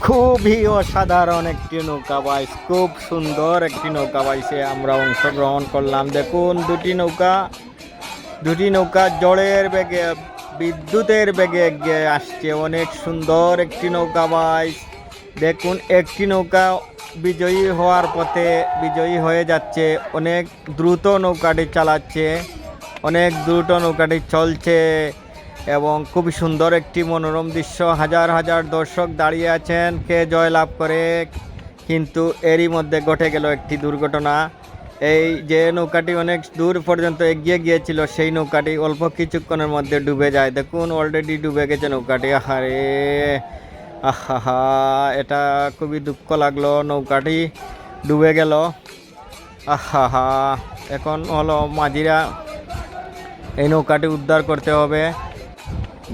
খুবই অসাধারণ একটি নৌকা বাইচ, খুব সুন্দর একটি নৌকা বাইচে আমরা অংশগ্রহণ করলাম। দেখুন দুটি নৌকা জলের বেগে বিদ্যুতের বেগে এগিয়ে আসছে। অনেক সুন্দর একটি নৌকা বাইচ। দেখুন একটি নৌকা বিজয়ী হওয়ার পথে বিজয়ী হয়ে যাচ্ছে। অনেক দ্রুত নৌকাটি চালাচ্ছে, অনেক দ্রুত নৌকাটি চলছে এবং খুব সুন্দর একটি মনোরম দৃশ্য। হাজার হাজার দর্শক দাঁড়িয়ে আছেন কে জয়লাভ করে, কিন্তু এরই মধ্যে ঘটে গেল একটি দুর্ঘটনা। এই যে নৌকাটি অনেক দূর পর্যন্ত এগিয়ে গিয়েছিল, সেই নৌকাটি অল্প কিছুক্ষণের মধ্যে ডুবে যায়। দেখুন অলরেডি ডুবে গেছে নৌকাটি। আহারে আহা, এটা খুবই দুঃখ লাগলো, নৌকাটি ডুবে গেল। আহা, এখন হলো মাঝিরা এই নৌকাটি উদ্ধার করতে হবে।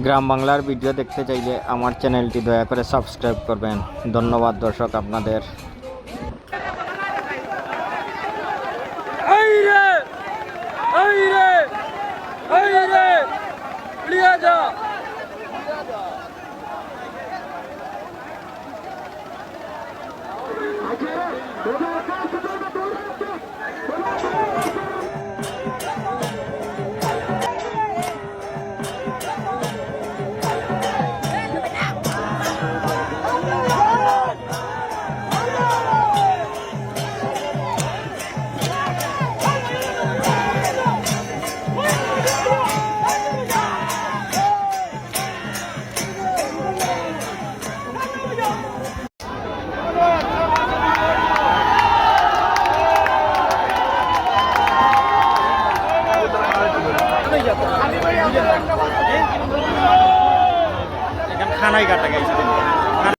গ্রাম বাংলার ভিডিও দেখতে চাইলে আমার চ্যানেলটি দয়া করে সাবস্ক্রাইব করবেন। ধন্যবাদ দর্শক আপনাদের। এখানে খানাই কাটা গেছে।